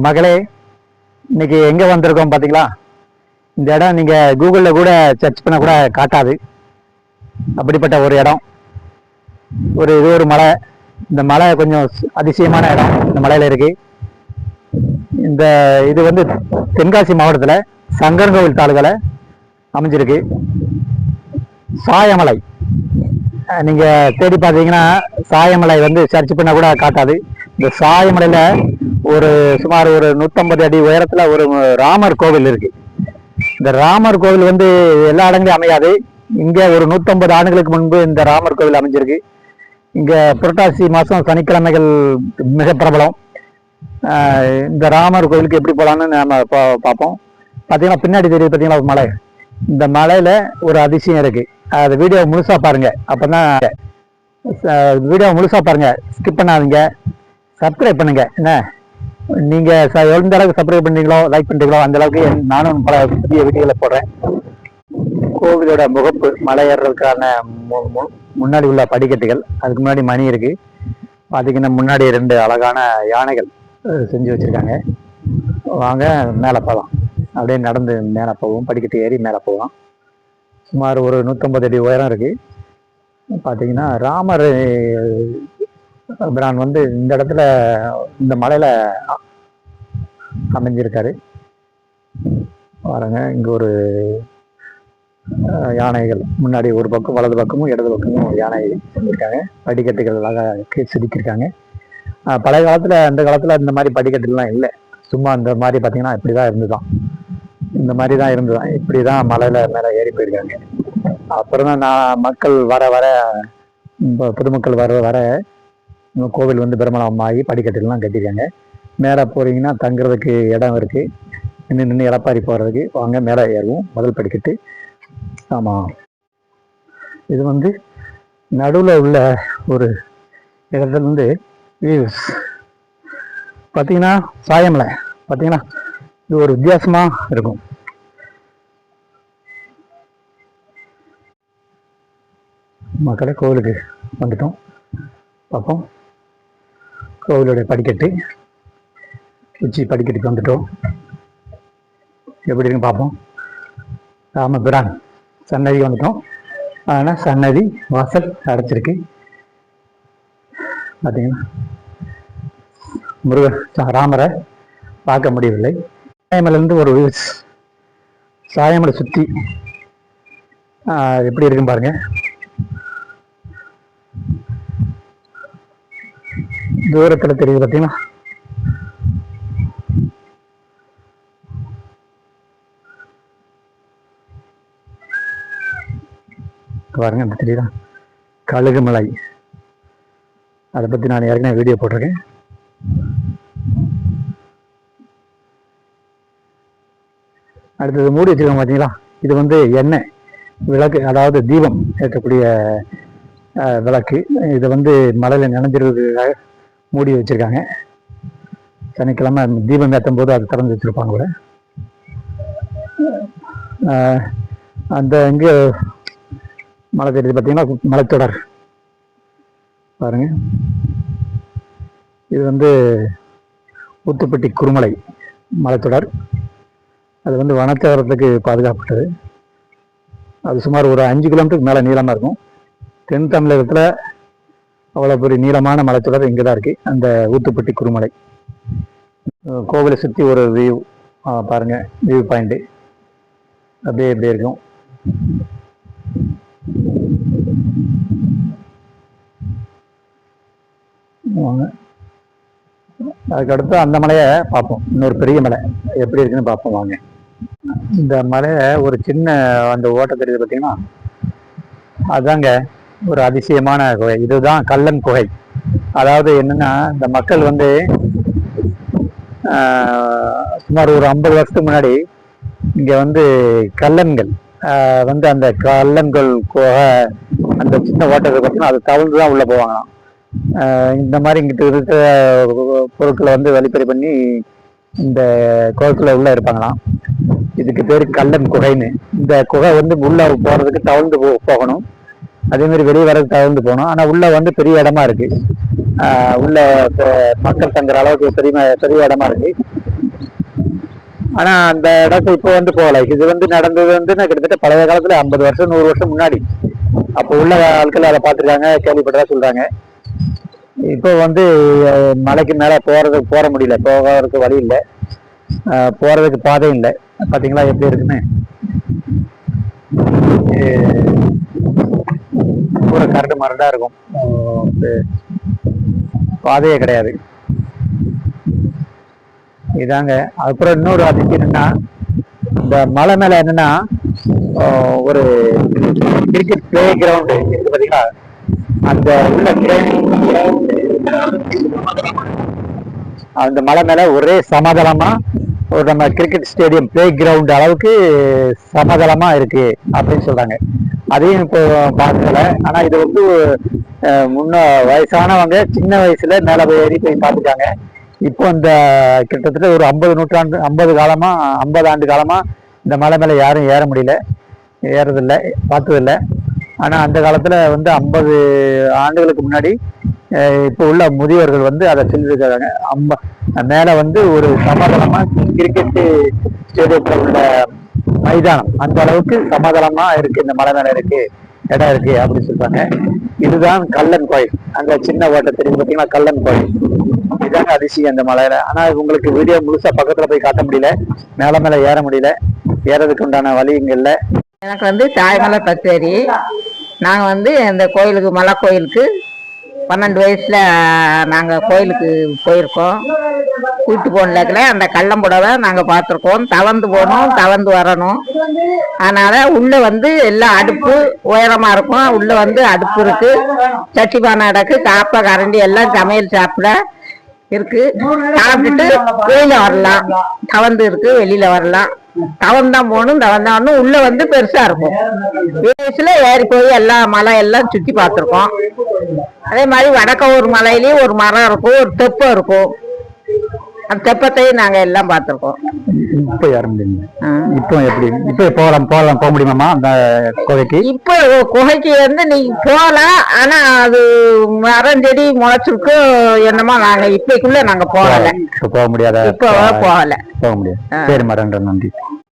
மகளே, இன்னைக்கு எங்க வந்திருக்கோம் பாத்தீங்களா? இந்த இடம் நீங்க கூகுள்ல கூட சர்ச் பண்ண கூட காட்டாது. அப்படிப்பட்ட ஒரு இடம். இது ஒரு மலை. இந்த மலை கொஞ்சம் அதிசயமான இடம் இந்த மலையில இருக்கு. இந்த இது வந்து தென்காசி மாவட்டத்துல சங்கரன்கோவில் தாலுகால அமைஞ்சிருக்கு. சாயமலை. நீங்க தேடி பார்த்தீங்கன்னா சாயமலை வந்து சர்ச் பண்ண கூட காட்டாது. இந்த சாயமலையில சுமார் ஒரு 150 அடி உயரத்துல ஒரு ராமர் கோவில் இருக்கு. இந்த ராமர் கோவில் வந்து எல்லா இடங்களையும் அமையாது. இங்க ஒரு 150 ஆண்டுகளுக்கு முன்பு இந்த ராமர் கோவில் அமைஞ்சிருக்கு. இங்க புரட்டாசி மாசம் சனிக்கிழமைகள் மிக பிரபலம். இந்த ராமர் கோவிலுக்கு எப்படி போலான்னு நாம பார்ப்போம். பாத்தீங்கன்னா பின்னாடி தெரியுது பாத்தீங்களா ஒரு மலை. இந்த மலையில ஒரு அதிசயம் இருக்கு. அது வீடியோ முழுசா பாருங்க. அப்பதான் வீடியோ முழுசா பாருங்க, ஸ்கிப் பண்ணாதீங்க. சப்ஸ்கிரைப் பண்ணுங்க. என்ன நீங்க எந்த அளவுக்கு சப்ஸ்கிரைப் பண்றீங்களோ, லைக் பண்றீங்களோ அந்த அளவுக்கு நானும் பல புதிய வீடியோல போடுறேன். கோவிலோட முகப்பு மலை ஏறுறதுக்கான முன்னாடி உள்ள படிக்கட்டுகள், அதுக்கு முன்னாடி மணி இருக்கு. பாத்தீங்கன்னா முன்னாடி 2 அழகான யானைகள் செஞ்சு வச்சிருக்காங்க. வாங்க மேலே போகலாம். அப்படியே நடந்து மேலே போவோம். படிக்கட்டு ஏறி மேலே போகலாம். சுமார் ஒரு 150 அடி உயரம் இருக்கு. பார்த்தீங்கன்னா ராமர் பிரான் வந்து இந்த இடத்துல இந்த மலையில அமைஞ்சிருக்காரு. பாருங்க, இங்க ஒரு யானைகள் முன்னாடி ஒரு பக்கம், வலது பக்கமும் இடது பக்கமும் யானை இருக்காங்க. படிக்கட்டுகள் செதுக்கியிருக்காங்க. பழைய காலத்துல அந்த காலத்துல இந்த மாதிரி படிக்கட்டுலாம் இல்லை. சும்மா இந்த மாதிரி பார்த்தீங்கன்னா இப்படிதான் இருந்துதான். இந்த மாதிரி தான் இருந்துதான். இப்படிதான் மலையில மேலே ஏறி போயிருக்காங்க. அப்புறம் தான் மக்கள் வர வர, பொதுமக்கள் வர வர கோவில் வந்து பிரபலமாகி படிக்கட்டுலாம் கட்டியிருக்காங்க. மேலே போறீங்கன்னா தங்குறதுக்கு இடம் இருக்கு. நின்று இளப்பாரி போறதுக்கு. வாங்க மேலே ஏறுவோம். முதல் படிக்கட்டு. ஆமா, இது வந்து நடுவில் உள்ள ஒரு இடத்துல இருந்து வியூஸ் பார்த்தீங்கன்னா சாயமலை. பார்த்தீங்கன்னா இது ஒரு வித்தியாசமா இருக்கும். மக்களே, கோவிலுக்கு வந்துட்டோம். பார்ப்போம். கோவிலுடைய படிக்கட்டு, உச்சி படிக்கட்டுக்கு வந்துட்டோம். எப்படி இருக்குன்னு பார்ப்போம். ராமபிரான் சன்னதி வந்துட்டோம். ஆனால் சன்னதி வாசல் அடைச்சிருக்கு. பார்த்தீங்கன்னா ராமரை பார்க்க முடியவில்லை. சாயமலையிலிருந்து ஒரு சாயமலை சுற்றி எப்படி இருக்குன்னு பாருங்க. தூரத்தில் தெரியுது பார்த்தீங்கன்னா. பாருங்க, அந்த தெரியுதா கழுகுமலை. அதை பற்றி நான் ஏற்கனவே வீடியோ போட்டிருக்கேன். அடுத்தது மூடி வச்சிருக்கோம் பார்த்தீங்களா. இது வந்து எண்ணெய் விளக்கு, அதாவது தீபம் ஏற்றக்கூடிய விளக்கு. இதை வந்து மலையில் நனைஞ்சிருக்கிறதுக்காக மூடி வச்சிருக்காங்க. சனிக்கிழமை தீபம் ஏற்றும் போது அதை திறந்து வச்சிருப்பாங்க கூட. அந்த இங்கே மலை தெரியுது பார்த்தீங்கன்னா, மலைத்தொடர் பாருங்க. இது வந்து ஊத்துப்பட்டி குருமலை மலைத்தொடர். அது வந்து வனச்சேகரத்துக்கு பாதுகாப்பட்டது. அது சுமார் ஒரு 5 கிலோமீட்டருக்கு மேலே நீளமாக இருக்கும். தென் தமிழகத்தில் அவ்வளோ பெரிய நீளமான மலைத்தொடர் இங்கே தான் இருக்குது, அந்த ஊத்துப்பட்டி குருமலை. கோவிலை சுற்றி ஒரு வியூ பாருங்க, வியூ பாயிண்ட்டு அப்படியே இப்படி இருக்கும். அதுக்கடுத்து அந்த மலையை பார்ப்போம். இன்னொரு பெரிய மலை எப்படி இருக்குன்னு பார்ப்போம் வாங்க. இந்த மலையை ஒரு சின்ன அந்த ஓட்டை தெரியுது பார்த்தீங்கன்னா, அதுதாங்க ஒரு அதிசயமான குகை. இதுதான் கல்லன் குகை. அதாவது என்னன்னா, இந்த மக்கள் வந்து சுமார் ஒரு 50 வருஷத்துக்கு முன்னாடி இங்க வந்து கல்லன்கள் வந்து அந்த கல்லன்கள் குகை, அந்த சின்ன ஓட்டத்தை பார்த்தீங்கன்னா அது தவிர்த்து தான் உள்ள போவாங்களாம். இந்த மாதிரி இங்கிட்ட இருக்க பொருட்களை வந்து வழிப்பறி பண்ணி இந்த குகைக்குள்ள உள்ள இருப்பாங்களாம். இதுக்கு பேரு கல்லன் குகைன்னு. இந்த குகை வந்து உள்ள போறதுக்கு தவழ்ந்து போகணும். அதே மாதிரி வெளியே வரதுக்கு தவழ்ந்து போகணும். ஆனா உள்ள வந்து பெரிய இடமா இருக்கு. உள்ள மக்கள் தங்குற அளவுக்கு பெரிய இடமா இருக்கு. ஆனா அந்த இடத்துக்கு இப்போ வந்து போகல. இது வந்து நடந்தது வந்து நான் கிட்டத்தட்ட பழைய காலத்துல 50 வருஷம் 100 வருஷம் முன்னாடி அப்போ உள்ள ஆட்கள் அதை பார்த்துருக்காங்க, கேள்விப்பட்டதா சொல்றாங்க. இப்போ வந்து மலைக்கு மேல போற முடியல, போகிறதுக்கு வழி இல்லை, போறதுக்கு பாதை இல்லை. பாத்தீங்களா எப்படி இருக்குன்னு. பூரா கரடு மரடா இருக்கும், பாதையே கிடையாது. இதாங்க. அப்புறம் இன்னொரு அதிர்ச்சி என்னன்னா, இந்த மலை மேல என்னன்னா ஒரு கிரிக்கெட் பிளே கிரவுண்டு இருக்கு பாத்தீங்களா, அந்த உள்ள அந்த மலை மேல ஒரே சமதளமா ஒரு நம்ம கிரிக்கெட் ஸ்டேடியம் பிளே கிரவுண்ட் அளவுக்கு சமதளமா இருக்கு அப்படின்னு சொல்றாங்க. அதையும் இப்போ பார்க்கல. ஆனா இது வந்து முன்ன வயசானவங்க சின்ன வயசுல மேல ஏறி போய் பார்த்துட்டாங்க. இப்போ இந்த கிட்டத்தட்ட ஒரு 50 ஆண்டு காலமா இந்த மலை மேல யாரும் ஏற முடியல, ஏறதில்லை, பார்த்ததில்லை. ஆனா அந்த காலத்துல வந்து 50 ஆண்டுகளுக்கு முன்னாடி இப்போ உள்ள முதியவர்கள் வந்து அதை செஞ்சிருக்காங்க. மேல வந்து ஒரு சமதளமா கிரிக்கெட் ஸ்டேடியத்துல உள்ள மைதானம் அந்த அளவுக்கு சமதளமா இருக்கு, இந்த மலை மேல இருக்கு, இடம் இருக்கு அப்படின்னு சொல்றாங்க. இதுதான் கல்லன் கோயில். அந்த சின்ன ஓட்டை தெரியும் பார்த்தீங்கன்னா, கல்லன் கோயில். இதுதாங்க அதிசயம் அந்த மலையில. ஆனா உங்களுக்கு வீடியோ முழுசா பக்கத்துல போய் காட்ட முடியல, மேல ஏற முடியல, ஏறதுக்கு உண்டான வழி இங்க இல்லை. எனக்கு வந்து தாய்மலை பச்சேரி. நாங்கள் வந்து இந்த கோயிலுக்கு மலை கோயிலுக்கு 12 வயசுல நாங்கள் கோயிலுக்கு போயிருக்கோம். கூட்டு போனதுல அந்த கள்ளம்புடவை நாங்கள் பார்த்துருக்கோம். தவந்து போகணும், தவந்து வரணும். அதனால உள்ள வந்து எல்லாம் அடுப்பு உயரமா இருக்கும். உள்ள வந்து அடுப்பு இருக்கு, சட்டி பானை அடக்கு, காப்பை கரண்டி எல்லாம் சமையல் சாப்பிட இருக்கு. சாப்பிட்டுட்டு வெளியில வரலாம். தவந்து இருக்கு, வெளியில வரலாம். தவந்தான் போகணும், தவந்தானும். உள்ள வந்து பெருசா இருக்கும். வயசுல ஏறி போய் எல்லா மலை எல்லாம் சுத்தி பார்த்துருக்கோம். அதே மாதிரி வடக்க ஒரு மலையிலயும் ஒரு மரம் இருக்கும், ஒரு தெப்பம் இருக்கும். அந்த தெப்பத்தையும் நாங்க எல்லாம் பார்த்துருக்கோம். இப்ப யார முடியுங்க? இப்போ எப்படி இப்ப போக முடியுமாமா அந்த குகைக்கு? இப்போ குகைக்கு வந்து நீங்க போகலாம். ஆனா அது மரம் செடி முளைச்சிருக்கு என்னமோ. நாங்க இப்பக்குள்ள நாங்க போகல, போக முடியாத, இப்போ போகல, போக முடியாது. சரி, மரம் நன்றி.